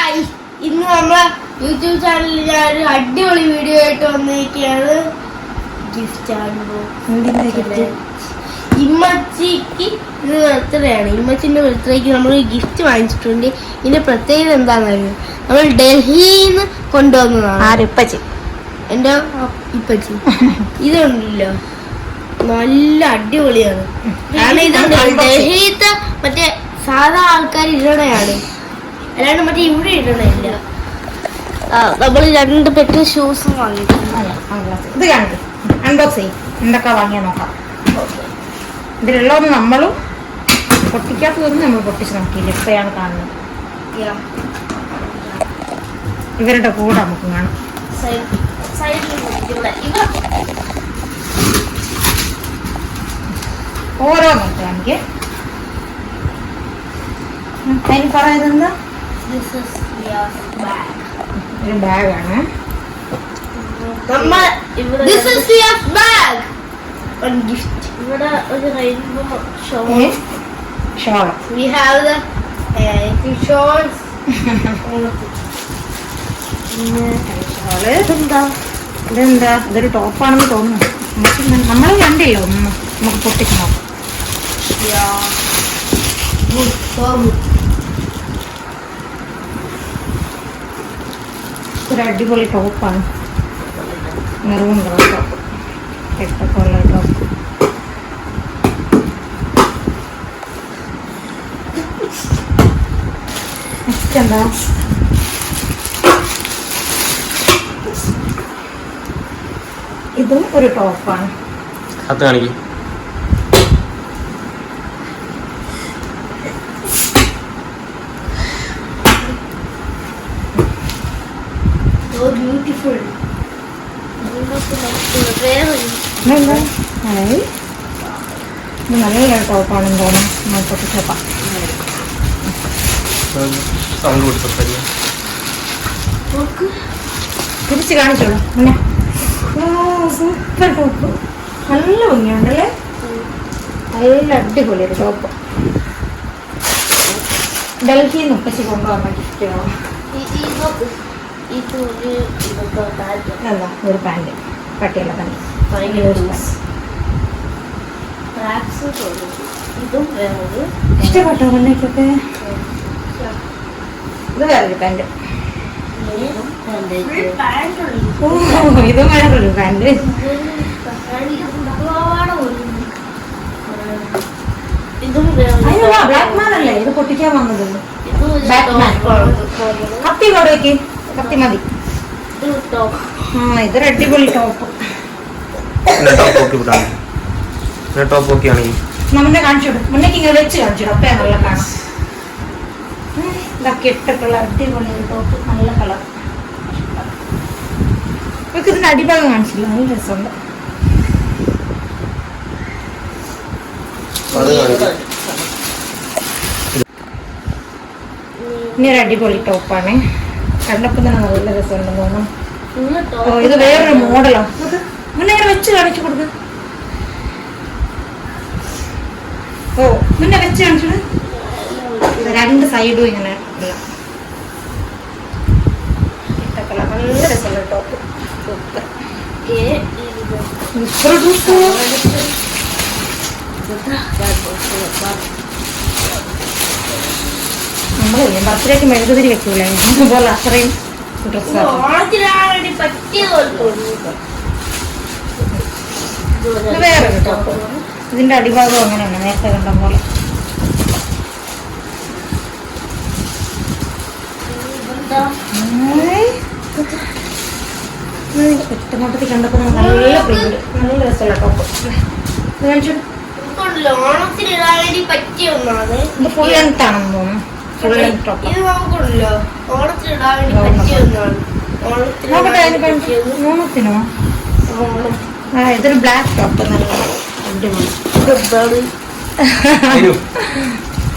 Hi, ഇന്ന് നമ്മളെ YouTube ചാനലിൽ ഞാൻ ഒരു അടിപൊളി വീഡിയോ ആയിട്ട് വന്നിരിക്കുകയാണ്. ഗിഫ്റ്റ് ഇമ്മച്ചിക്ക് ഇത് ബർത്ത്ഡേയാണ്. ഇമ്മച്ചിന്റെ ബർത്ത്ഡേക്ക് നമ്മൾ ഗിഫ്റ്റ് വാങ്ങിച്ചിട്ടുണ്ട്. ഇതിന്റെ പ്രത്യേകത എന്താണെന്ന് നമ്മൾ ഡൽഹിയിൽ നിന്ന് കൊണ്ടുവന്നതാണ്. എന്റെ ഇപ്പച്ചി ഇതുണ്ടല്ലോ, നല്ല അടിപൊളിയാണ്. കാരണം ഇത് ഡൽഹിയിലത്തെ മറ്റേ സാധാ ആൾക്കാർ ഇടണയാണ്, അല്ലാണ്ട് മറ്റേ ഇവിടെ ഇടണില്ല. നമ്മൾ 2 പെറ്റ് ഷൂസും വാങ്ങിയിട്ടുണ്ട്. ഇത് കണ്ടു അൺബോക്സ് ചെയ്യും, എന്തൊക്കെ വാങ്ങിയാൽ നോക്കാം. ഇതിലുള്ളതൊന്ന് നമ്മളും പൊട്ടിക്കാത്തതൊന്നും നമ്മൾ പൊട്ടിച്ച് നോക്കിയില്ല, ഇപ്പോഴാണ് കാണുന്നത്. ഇവരുടെ കൂടെ നമുക്ക് കാണാം. ഓരോന്നൊക്കെ എനിക്ക് അതിന് പറയുന്നത് ഒരു ബാഗാണ്. ഇവിടെ ഒരു rainbow shawl. We have the shorts. ഇതെന്താ, ഇതൊരു ടോപ്പാണെന്ന് തോന്നുന്നു. നമ്മൾ കണ്ടില്ല, ഒന്ന് നമുക്ക് പൊട്ടിച്ച് നോക്കാം. ഒരു അടിപൊളി ടോപ്പാണ്, മെറൂൺ കളർ ടോപ്പ്, എട്ടൊക്കെയുള്ള ടോപ്പ്. നെക്സ്റ്റ് എന്താ, ഇതും ഒരു ടോപ്പാണ്. അത് കാണിക്കും. Beautiful. നല്ല ടോപ്പാണെന്ന് തോന്നുന്നു. പൊട്ടിച്ചോപ്പാ, തിരിച്ച് കാണിച്ചോളൂ. പിന്നെ സൂപ്പർ ടോപ്പ്, നല്ല ഭംഗിയുണ്ടല്ലേ, നല്ല അടിപൊളി ഒരു ടോപ്പ്. ഡൽഹിയിൽ നിന്ന് ഉപ്പച്ചി കൊണ്ടുവന്ന ഗിഫ്റ്റുകളോ. ഒരു പാൻറ്, പട്ടിയുള്ള പാൻറ്, ഇഷ്ടപ്പെട്ടോ കണ്ണേക്കൊക്കെ. ഇത് വേറൊരു പാൻറ്, ഇതും വേറൊരു പാൻറ്. ബ്ലാക്ക്മാൻ അല്ലേ ഇത് പൊട്ടിക്കാൻ വന്നത്? കത്തി കൊടേക്ക്, കത്തി മതി. ഇതൊരു അടിപൊളി ടോപ്പ്. നമ്മെ കാണിച്ചോട്, മുന്നേക്ക് ഇങ്ങനെ വെച്ച് കാണിച്ചോട്, അപ്പ നല്ല കാണാം. ഇതൊക്കെ ഇട്ടിട്ടുള്ള അടിപൊളി ടോപ്പ്, നല്ല കളർ. ഇവർക്ക് ഇതിന്റെ അടിഭാഗം കാണിച്ചില്ല, നല്ല രസമുണ്ട്. ഇനി ഒരു അടിപൊളി ടോപ്പാണ്, കണ്ടപ്പോൾ തന്നെ നല്ല രസമുണ്ടെന്ന് തോന്നുന്നു. ഇത് വേറൊരു മോഡലാണ്. മുന്നേ ഇങ്ങനെ വെച്ച് കാണിച്ചു കൊടുക്ക. ഓ മുന്നേ വെച്ച് കാണിച്ചത് 2 സൈഡും ഇങ്ങനെ ഉള്ള ഇട്ടക്കള, നല്ല രസമുള്ള ടോപ്പ്. നമ്മളില്ലേ ബർത്ത്ഡേക്ക് മെഴുകുതിരി വെക്കൂലേ, അതുപോലെ അത്രയും ഡ്രസ്സാണ്. വേറൊരു ടോപ്പ്, ഇതിന്റെ അടിഭാഗം അങ്ങനെയാണ് നേരത്തെ കണ്ട പോലെ. ഒറ്റമൊത്തത്തിൽ കണ്ടപ്പോ നല്ല പ്രിന്റ്, നല്ല രസമുള്ള ടോപ്പ്. ഇത് ഫുൾ ലെങ്ത് ആണെന്ന് തോന്നുന്നു. Full length top. ഓണത്തിനോ? ഇതൊരു ബ്ലാക്ക് ടോപ്പ്, നല്ല അടിപൊളി,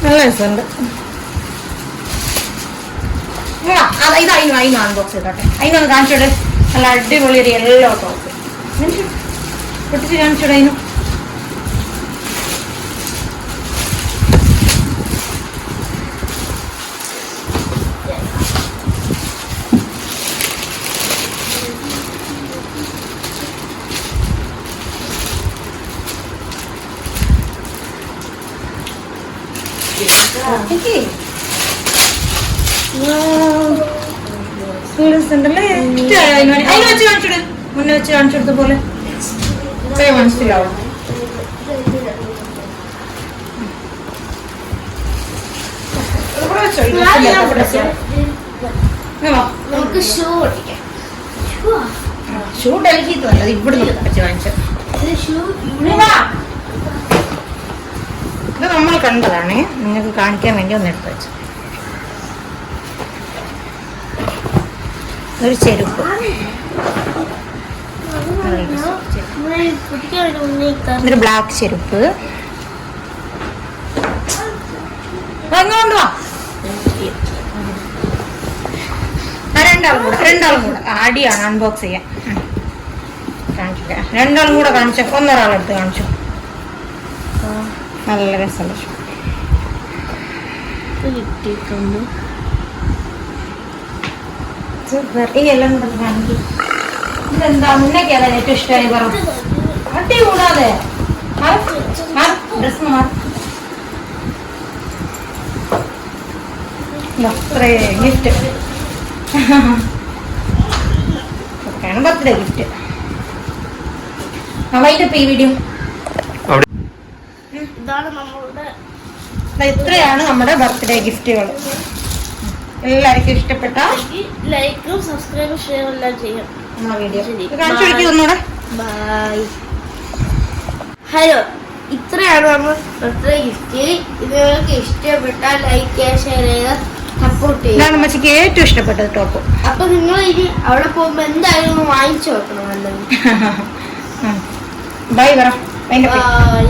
നല്ല രസമുണ്ട്. ഇത് അതിന് അൺബോക്സ് ചെയ്തോട്ടെ, അതിനൊന്ന് കാണിച്ചോട്ടെ. നല്ല അടിപൊളി ഒരു യെല്ലോ ടോപ്പ് പൊട്ടിച്ച് കാണിച്ചോട്ടെ. അതിന് മുന്നേ വെച്ച് കാണിച്ചെടുത്ത പോലെ മനസ്സിലാവും. നമുക്ക് ഷൂ ഓടിക്കാം. ഷൂ ഡൽഹിത്ത് നല്ലത് ഇവിടുന്ന് വെച്ച് കാണിച്ചത്. ഇത് നമ്മൾ കണ്ടതാണേ, നിങ്ങൾക്ക് കാണിക്കാൻ വേണ്ടി ഒന്ന് എടുത്ത് വെച്ചു. ഒരു ചെരുപ്പ്, ഒരു ബ്ലാക്ക് ചെരുപ്പ്. അങ്ങോട്ട് വാ. രണ്ടാളും കൂടെ ആടിയാണ് അൺബോക്സ് ചെയ്യാൻ. കാണിച്ചിട്ട് രണ്ടാളും കൂടെ കാണിച്ചോ. ഒന്നൊരാളെടുത്ത് കാണിച്ചു. നല്ല രസമുള്ള ഷൂ കിട്ടിയിട്ടുണ്ട്. ഈ എല്ലാം കൂടെ കാണിക്കും. ഇതെന്താ മുന്നേക്ക് ഏതാ ഏറ്റവും ഇഷ്ടമായി പറ. അട്ടി കൂടാതെ ഡ്രസ് മാറി ഗിഫ്റ്റ്. ഒക്കെയാണ് ബർത്ത്ഡേ ഗിഫ്റ്റ്. വൈകിട്ട് ഈ വീഡിയോ ഇതാണ് നമ്മളുടെ, ഇത്രയാണ് നമ്മുടെ ബർത്ത്ഡേ ഗിഫ്റ്റുകൾ. എല്ലാവർക്കും ഇഷ്ടപ്പെട്ട ലൈക്കും സബ്സ്ക്രൈബും ഷെയർ എല്ലാം ചെയ്യാം. ഒന്നുകൂടെ ബൈ. ഹലോ, ഇത്രയാണ് നമ്മൾ ബർത്ത്ഡേ ഗിഫ്റ്റ്. ഇത് നിങ്ങൾക്ക് ഇഷ്ടപ്പെട്ടാൽ ലൈക്ക് ചെയ്യുക, ഷെയർ ചെയ്യുക, സപ്പോർട്ട് ചെയ്യുക. ഇതാണ് അമ്മച്ചിക്ക് ഏറ്റവും ഇഷ്ടപ്പെട്ടത് ടോപ്പ്. അപ്പൊ നിങ്ങൾ ഇനി അവിടെ പോകുമ്പോ എന്തായാലും വാങ്ങിച്ചു വെക്കണം. ബൈ പറ. ബൈ.